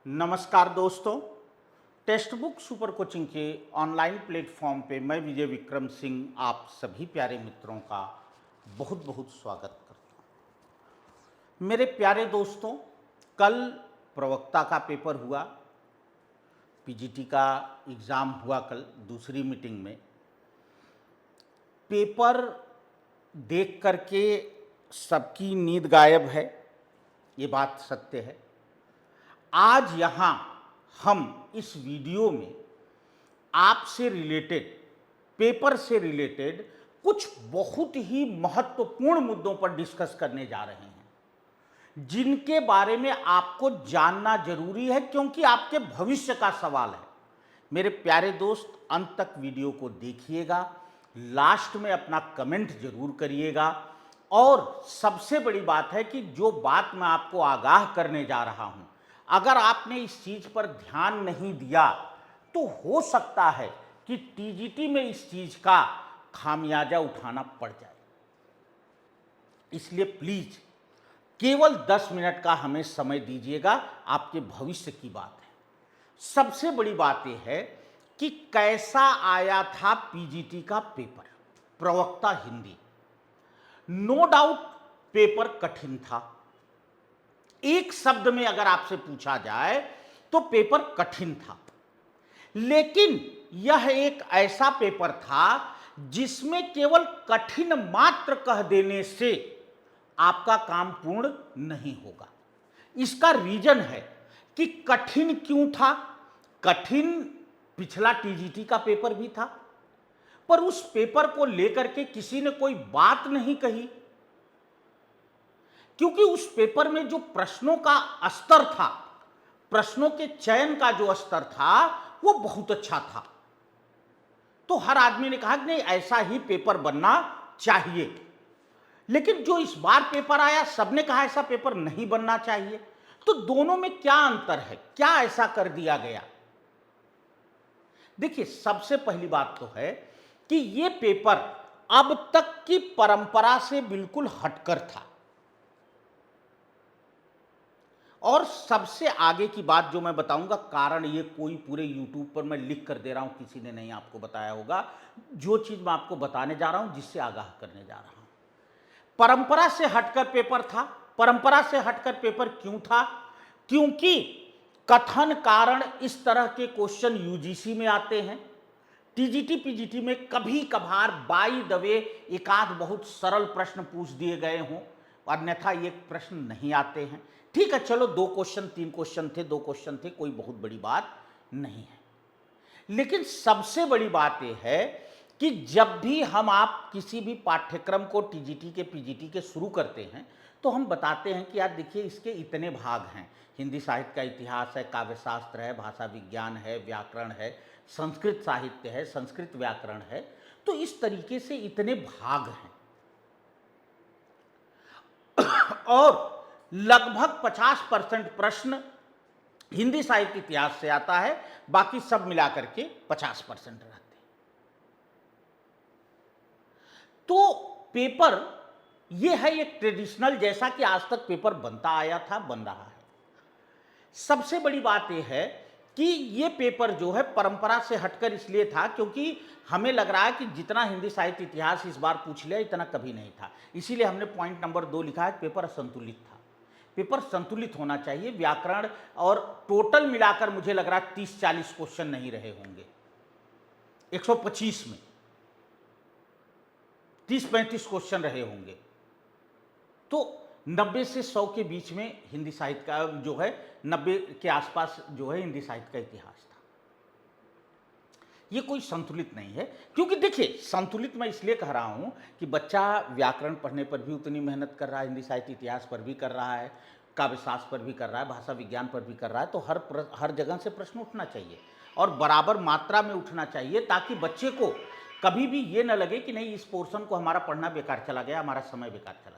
नमस्कार दोस्तों, text book super coaching के ऑनलाइन प्लेटफॉर्म पे मैं विजय विक्रम सिंह आप सभी प्यारे मित्रों का बहुत बहुत स्वागत करता हूँ। मेरे प्यारे दोस्तों, कल प्रवक्ता का पेपर हुआ, पीजीटी का एग्ज़ाम हुआ कल दूसरी मीटिंग में। पेपर देख करके सबकी नींद गायब है, ये बात सत्य है। आज यहाँ हम इस वीडियो में आपसे रिलेटेड, पेपर से रिलेटेड कुछ बहुत ही महत्वपूर्ण मुद्दों पर डिस्कस करने जा रहे हैं, जिनके बारे में आपको जानना जरूरी है, क्योंकि आपके भविष्य का सवाल है। मेरे प्यारे दोस्त, अंत तक वीडियो को देखिएगा, लास्ट में अपना कमेंट जरूर करिएगा। और सबसे बड़ी बात है कि जो बात मैं आपको आगाह करने जा रहा हूं, अगर आपने इस चीज पर ध्यान नहीं दिया तो हो सकता है कि टीजीटी में इस चीज का खामियाजा उठाना पड़ जाए। इसलिए प्लीज केवल 10 मिनट का हमें समय दीजिएगा, आपके भविष्य की बात है। सबसे बड़ी बात यह है कि कैसा आया था पीजीटी का पेपर, प्रवक्ता हिंदी। नो डाउट पेपर कठिन था। एक शब्द में अगर आपसे पूछा जाए तो पेपर कठिन था, लेकिन यह एक ऐसा पेपर था जिसमें केवल कठिन मात्र कह देने से आपका काम पूर्ण नहीं होगा। इसका रीजन है कि कठिन क्यों था। कठिन पिछला टीजीटी का पेपर भी था, पर उस पेपर को लेकर के किसी ने कोई बात नहीं कही, क्योंकि उस पेपर में जो प्रश्नों का स्तर था, प्रश्नों के चयन का जो स्तर था, वो बहुत अच्छा था। तो हर आदमी ने कहा कि नहीं, ऐसा ही पेपर बनना चाहिए। लेकिन जो इस बार पेपर आया, सबने कहा ऐसा पेपर नहीं बनना चाहिए। तो दोनों में क्या अंतर है, क्या ऐसा कर दिया गया? देखिए, सबसे पहली बात तो है कि ये पेपर अब तक की परंपरा से बिल्कुल हटकर था। और सबसे आगे की बात जो मैं बताऊंगा, कारण ये कोई पूरे यूट्यूब पर मैं लिख कर दे रहा हूं, किसी ने नहीं आपको बताया होगा। जो चीज मैं आपको बताने जा रहा हूं, जिससे आगाह करने जा रहा हूं, परंपरा से हटकर पेपर था। परंपरा से हटकर पेपर क्यों था? क्योंकि कथन कारण इस तरह के क्वेश्चन यूजीसी में आते हैं। टीजीटी पीजीटी में कभी कभार बाई द वे एकाध बहुत सरल प्रश्न पूछ दिए गए हों, अन्यथा ये प्रश्न नहीं आते हैं। ठीक है, चलो 2 क्वेश्चन 3 क्वेश्चन थे, 2 क्वेश्चन थे, कोई बहुत बड़ी बात नहीं है। लेकिन सबसे बड़ी बात यह है कि जब भी आप किसी भी पाठ्यक्रम को टीजीटी के पीजीटी के शुरू करते हैं, तो हम बताते हैं कि यार देखिए, इसके इतने भाग हैं। हिंदी साहित्य का इतिहास है, काव्य शास्त्र है, भाषा विज्ञान है, व्याकरण है, संस्कृत साहित्य है, संस्कृत व्याकरण है। तो इस तरीके से इतने भाग हैं और लगभग 50% प्रश्न हिंदी साहित्य इतिहास से आता है, बाकी सब मिलाकर के 50% रहते हैं। तो पेपर यह है एक ट्रेडिशनल, जैसा कि आज तक पेपर बनता आया था, बन रहा है। सबसे बड़ी बात यह है कि यह पेपर जो है परंपरा से हटकर इसलिए था क्योंकि हमें लग रहा है कि जितना हिंदी साहित्य इतिहास इस बार पूछ लिया, इतना कभी नहीं था। इसीलिए हमने पॉइंट नंबर 2 लिखा है, पेपर असंतुलित था। पेपर संतुलित होना चाहिए। व्याकरण और टोटल मिलाकर मुझे लग रहा है 30-40 क्वेश्चन नहीं रहे होंगे 125 में, 30-35 क्वेश्चन रहे होंगे। तो 90 से 100 के बीच में हिंदी साहित्य का जो है, 90 के आसपास जो है हिंदी साहित्य का इतिहास था। ये कोई संतुलित नहीं है, क्योंकि देखिए, संतुलित मैं इसलिए कह रहा हूं कि बच्चा व्याकरण पढ़ने पर भी उतनी मेहनत कर रहा है, हिंदी साहित्य इतिहास पर भी कर रहा है, काव्य शास्त्र पर भी कर रहा है, भाषा विज्ञान पर भी कर रहा है। तो हर जगह से प्रश्न उठना चाहिए और बराबर मात्रा में उठना चाहिए, ताकि बच्चे को कभी भी ये न लगे कि नहीं, इस पोर्शन को हमारा पढ़ना बेकार चला गया, हमारा समय बेकार चला गया।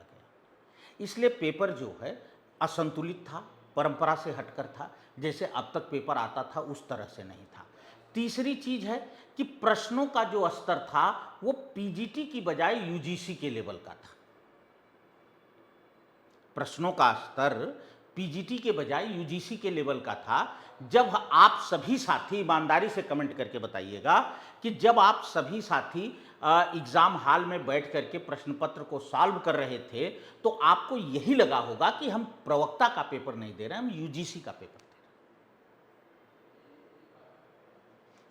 इसलिए पेपर जो है असंतुलित था, परंपरा से हटकर था। जैसे अब तक पेपर आता था उस तरह से नहीं था। तीसरी चीज है कि प्रश्नों का जो स्तर था वो पीजीटी की बजाय यूजीसी के लेवल का था। प्रश्नों का स्तर पीजीटी के बजाय यूजीसी के लेवल का था। जब आप सभी साथी ईमानदारी से कमेंट करके बताइएगा कि जब आप सभी साथी एग्जाम हॉल में बैठ करके प्रश्न पत्र को सॉल्व कर रहे थे तो आपको यही लगा होगा कि हम प्रवक्ता का पेपर नहीं दे रहे, हम यूजीसी का पेपर दे रहे हैं।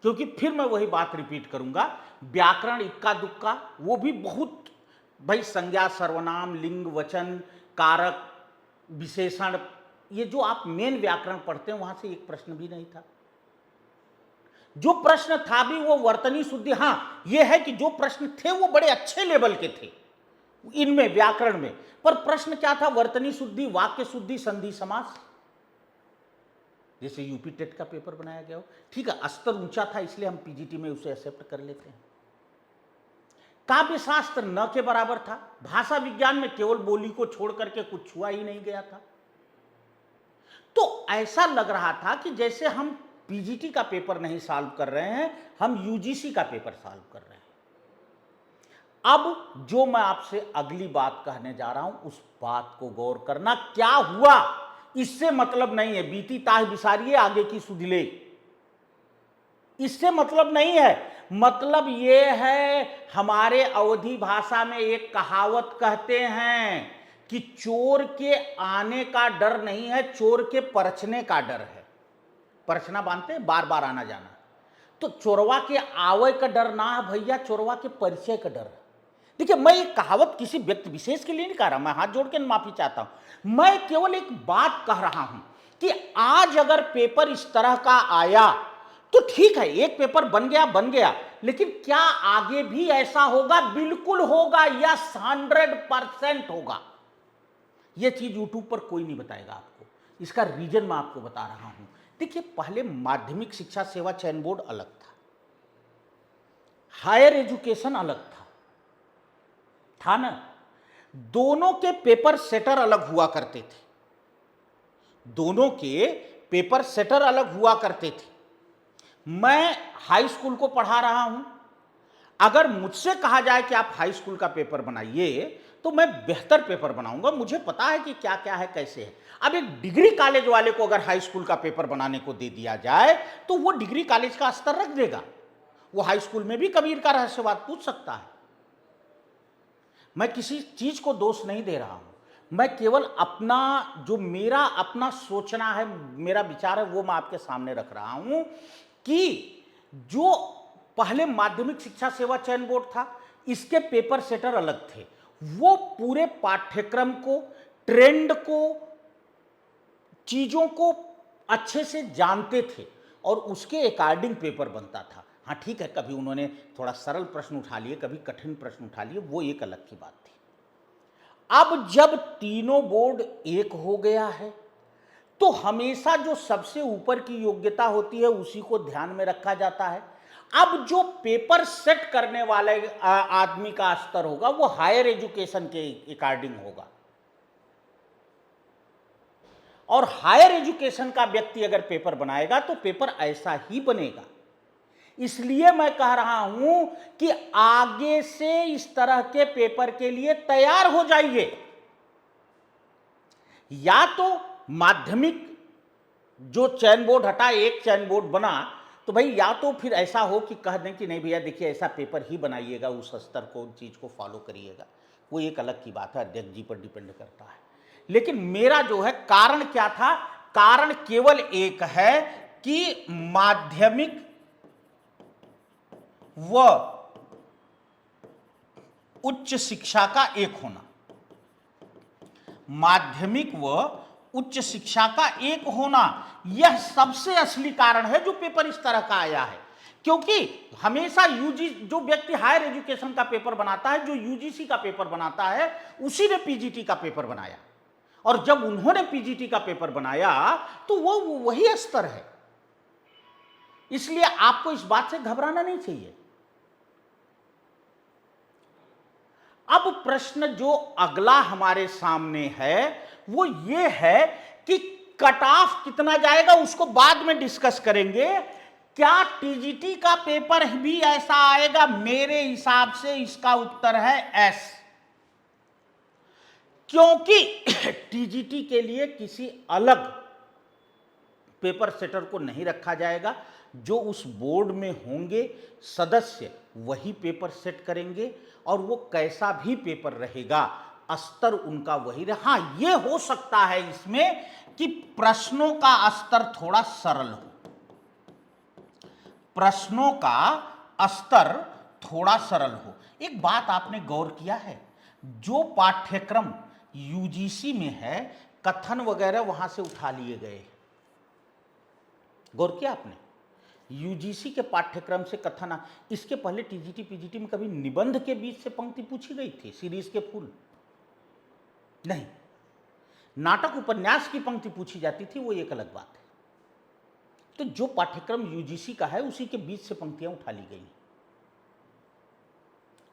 क्योंकि फिर मैं वही बात रिपीट करूंगा, व्याकरण इक्का दुक्का, वो भी बहुत भाई, संज्ञा सर्वनाम लिंग वचन कारक विशेषण, ये जो आप मेन व्याकरण पढ़ते हैं वहां से एक प्रश्न भी नहीं था। जो प्रश्न था भी वो वर्तनी शुद्धि, हाँ ये है कि जो प्रश्न थे वो बड़े अच्छे लेवल के थे इनमें व्याकरण में, पर प्रश्न क्या था? वर्तनी शुद्धि, वाक्य शुद्धि, संधि समास, जैसे यूपी टेट का पेपर बनाया गया हो। ठीक है, स्तर ऊंचा था इसलिए हम पीजीटी में उसे एक्सेप्ट कर लेते हैं। काव्य शास्त्र न के बराबर था, भाषा विज्ञान में केवल बोली को छोड़ करके कुछ छुआ ही नहीं गया था। तो ऐसा लग रहा था कि जैसे हम पीजीटी का पेपर नहीं सॉल्व कर रहे हैं, हम यूजीसी का पेपर सॉल्व कर रहे हैं। अब जो मैं आपसे अगली बात कहने जा रहा हूं उस बात को गौर करना। क्या हुआ इससे मतलब नहीं है, बीती ताह बिसारिए आगे की सुध ले, इससे मतलब नहीं है। मतलब ये है, हमारे अवधी भाषा में एक कहावत कहते हैं कि चोर के आने का डर नहीं है, चोर के परछने का डर है। परछना बांधते हैं, बार बार आना जाना। तो चोरवा के आवे का डर ना है भैया, चोरवा के परिचय का डर है। देखिए, मैं एक कहावत किसी व्यक्ति विशेष के लिए नहीं कह रहा, मैं हाथ जोड़ के माफी चाहता हूं। मैं केवल एक बात कह रहा हूं कि आज अगर पेपर इस तरह का आया तो ठीक है, एक पेपर बन गया, लेकिन क्या आगे भी ऐसा होगा? बिल्कुल होगा, यस 100% होगा। यह चीज यूट्यूब पर कोई नहीं बताएगा आपको। इसका रीजन मैं आपको बता रहा हूं। देखिए, पहले माध्यमिक शिक्षा सेवा चयन बोर्ड अलग था, हायर एजुकेशन अलग था ना। दोनों के पेपर सेटर अलग हुआ करते थे, दोनों के पेपर सेटर अलग हुआ करते थे। मैं हाई स्कूल को पढ़ा रहा हूं, अगर मुझसे कहा जाए कि आप हाई स्कूल का पेपर बनाइए तो मैं बेहतर पेपर बनाऊंगा, मुझे पता है कि क्या क्या है, कैसे है। अब एक डिग्री कॉलेज वाले को अगर हाई स्कूल का पेपर बनाने को दे दिया जाए तो वो डिग्री कॉलेज का स्तर रख देगा, वो हाई स्कूल में भी कबीर का रहस्यवाद पूछ सकता है। मैं किसी चीज को दोष नहीं दे रहा हूं, मैं केवल अपना जो मेरा अपना सोचना है, मेरा विचार है, वो मैं आपके सामने रख रहा हूं कि जो पहले माध्यमिक शिक्षा सेवा चयन बोर्ड था, इसके पेपर सेटर अलग थे। वो पूरे पाठ्यक्रम को, ट्रेंड को, चीजों को अच्छे से जानते थे और उसके अकॉर्डिंग पेपर बनता था। हाँ ठीक है, कभी उन्होंने थोड़ा सरल प्रश्न उठा लिए, कभी कठिन प्रश्न उठा लिए, वो एक अलग की बात थी। अब जब तीनों बोर्ड एक हो गया है तो हमेशा जो सबसे ऊपर की योग्यता होती है उसी को ध्यान में रखा जाता है। अब जो पेपर सेट करने वाले आदमी का स्तर होगा वो हायर एजुकेशन के अकॉर्डिंग होगा, और हायर एजुकेशन का व्यक्ति अगर पेपर बनाएगा तो पेपर ऐसा ही बनेगा। इसलिए मैं कह रहा हूं कि आगे से इस तरह के पेपर के लिए तैयार हो जाइए। या तो माध्यमिक जो चयन बोर्ड हटा, एक चयन बोर्ड बना, तो भाई या तो फिर ऐसा हो कि कह दें कि नहीं भैया देखिए ऐसा पेपर ही बनाइएगा, उस स्तर को, उन चीज को फॉलो करिएगा, वो एक अलग की बात है, अध्यक्ष जी पर डिपेंड करता है। लेकिन मेरा जो है कारण क्या था? कारण केवल एक है कि माध्यमिक व उच्च शिक्षा का एक होना, माध्यमिक व उच्च शिक्षा का एक होना, यह सबसे असली कारण है जो पेपर इस तरह का आया है। क्योंकि हमेशा यूजी जो व्यक्ति हायर एजुकेशन का पेपर बनाता है, जो यूजीसी का पेपर बनाता है, उसी ने पीजीटी का पेपर बनाया, और जब उन्होंने पीजीटी का पेपर बनाया तो वो वही स्तर है। इसलिए आपको इस बात से घबराना नहीं चाहिए। अब प्रश्न जो अगला हमारे सामने है वो ये है कि कट ऑफ कितना जाएगा, उसको बाद में डिस्कस करेंगे। क्या टीजीटी का पेपर भी ऐसा आएगा? मेरे हिसाब से इसका उत्तर है एस। क्योंकि टीजीटी के लिए किसी अलग पेपर सेटर को नहीं रखा जाएगा। जो उस बोर्ड में होंगे सदस्य वही पेपर सेट करेंगे, और वो कैसा भी पेपर रहेगा स्तर उनका वही रहे। हाँ, ये हो सकता है इसमें कि प्रश्नों का स्तर थोड़ा सरल हो, प्रश्नों का स्तर थोड़ा सरल हो। एक बात आपने गौर किया है, जो पाठ्यक्रम यूजीसी में है कथन वगैरह वहां से उठा लिए गए। गौर किया आपने? यूजीसी के पाठ्यक्रम से कथन। इसके पहले टीजीटी पीजीटी में कभी निबंध के बीच से पंक्ति पूछी गई थी, सीरीज के फूल नहीं। नाटक उपन्यास की पंक्ति पूछी जाती थी, वो एक अलग बात है। तो जो पाठ्यक्रम यूजीसी का है उसी के बीच से पंक्तियां उठा ली गई।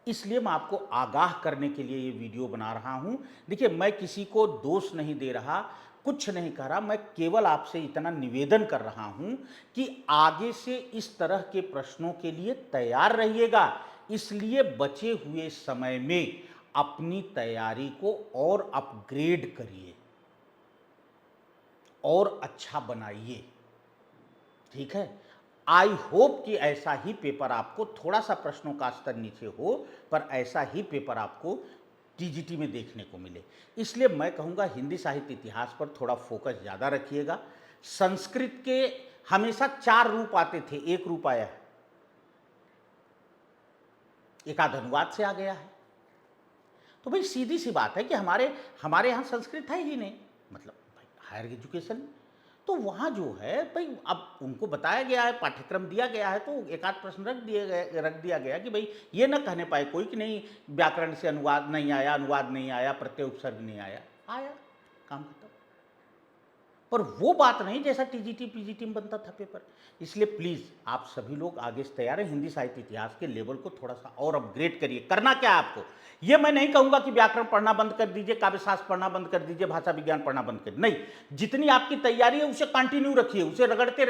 इसलिए मैं आपको आगाह करने के लिए ये वीडियो बना रहा हूं। देखिए, मैं किसी को दोष नहीं दे रहा, कुछ नहीं कह रहा, मैं केवल आपसे इतना निवेदन कर रहा हूं कि आगे से इस तरह के प्रश्नों के लिए तैयार रहिएगा। इसलिए बचे हुए समय में अपनी तैयारी को और अपग्रेड करिए और अच्छा बनाइए, ठीक है। आई होप कि ऐसा ही पेपर आपको, थोड़ा सा प्रश्नों का स्तर नीचे हो पर ऐसा ही पेपर आपको टीजीटी में देखने को मिले। इसलिए मैं कहूँगा हिंदी साहित्य इतिहास पर थोड़ा फोकस ज़्यादा रखिएगा। संस्कृत के हमेशा 4 रूप आते थे, एक रूप आया है, एक आध अनुवाद से आ गया है। तो भाई सीधी सी बात है कि हमारे यहाँ संस्कृत है ही नहीं, मतलब हायर एजुकेशन। तो वहाँ जो है भाई, अब उनको बताया गया है, पाठ्यक्रम दिया गया है, तो एक आध प्रश्न रख दिया गया कि भाई ये न कहने पाए कोई कि नहीं व्याकरण से अनुवाद नहीं आया, अनुवाद नहीं आया, प्रत्यय उपसर्ग नहीं आया, काम खत्म। पर वो बात नहीं जैसा टीजीटी पीजीटी में बनता था पेपर। इसलिए प्लीज़ आप सभी लोग आगे से तैयार हैं, हिंदी साहित्य इतिहास के लेवल को थोड़ा सा और अपग्रेड करिए। करना क्या है आपको, ये मैं नहीं कहूँगा कि व्याकरण पढ़ना बंद कर दीजिए, काव्यशास्त्र पढ़ना बंद कर दीजिए, भाषा विज्ञान पढ़ना बंद कर, नहीं। जितनी आपकी तैयारी है उसे कंटिन्यू रखिए, उसे रगड़ते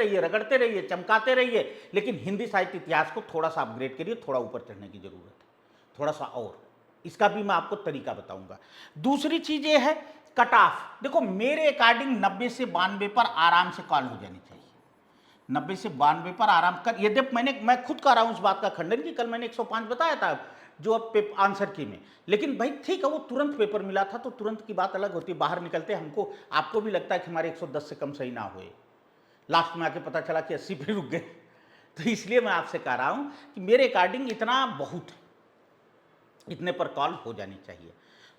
रहिए, चमकाते रहिए, लेकिन हिंदी साहित्य इतिहास को थोड़ा सा अपग्रेड करिए, थोड़ा ऊपर चढ़ने की जरूरत है, थोड़ा सा और। इसका भी मैं आपको तरीका बताऊंगा। दूसरी चीज ये है कट ऑफ। देखो, मेरे अकॉर्डिंग 90 से 92 पर आराम से कॉल हो जानी चाहिए। 90 से 92 पर आराम कर। यदि मैं खुद कर रहा हूं उस बात का खंडन कि कल मैंने 105 बताया था जो अब आंसर की में, लेकिन भाई ठीक है, वो तुरंत पेपर मिला था तो तुरंत की बात अलग होती है। बाहर निकलते हमको, आपको भी लगता है कि हमारे 110 से कम सही ना हुए, लास्ट में आके पता चला कि 80 पे रुक गए। तो इसलिए मैं आपसे कह रहा हूं कि मेरे अकॉर्डिंग इतना बहुत है, इतने पर कॉल हो जानी चाहिए।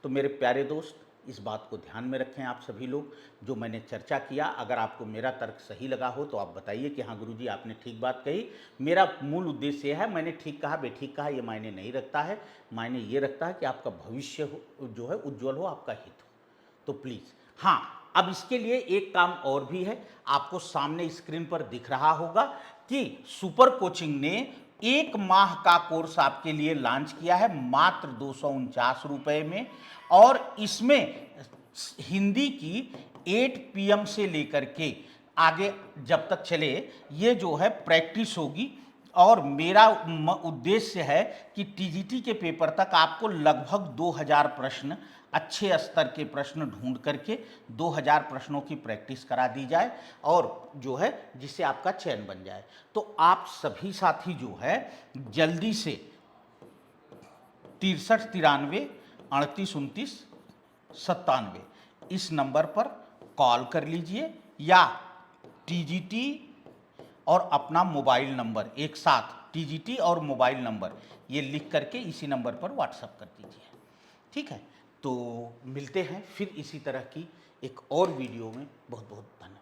तो मेरे प्यारे दोस्त, इस बात को ध्यान में रखें आप सभी लोग। जो मैंने चर्चा किया, अगर आपको मेरा तर्क सही लगा हो तो आप बताइए कि हाँ गुरुजी आपने ठीक बात कही। मेरा मूल उद्देश्य यह है, मैंने ठीक कहा बेठीक कहा ये मायने नहीं रखता है, मायने ये रखता है कि आपका भविष्य जो है उज्ज्वल हो, आपका हित हो। तो प्लीज़, हाँ, अब इसके लिए एक काम और भी है, आपको सामने स्क्रीन पर दिख रहा होगा कि सुपर कोचिंग ने 1 माह का कोर्स आपके लिए लॉन्च किया है मात्र 249 रुपए में। और इसमें हिंदी की 8 PM से लेकर के आगे जब तक चले ये जो है प्रैक्टिस होगी। और मेरा उद्देश्य है कि टीजीटी के पेपर तक आपको लगभग 2000 प्रश्न, अच्छे स्तर के प्रश्न ढूंढ करके 2000 प्रश्नों की प्रैक्टिस करा दी जाए, और जो है जिससे आपका चयन बन जाए। तो आप सभी साथी जो है जल्दी से 63 93 38 29 97 इस नंबर पर कॉल कर लीजिए, या टीजीटी और अपना मोबाइल नंबर एक साथ, टीजीटी और मोबाइल नंबर ये लिख करके इसी नंबर पर व्हाट्सएप कर दीजिए, ठीक है। तो मिलते हैं फिर इसी तरह की एक और वीडियो में। बहुत बहुत धन्यवाद।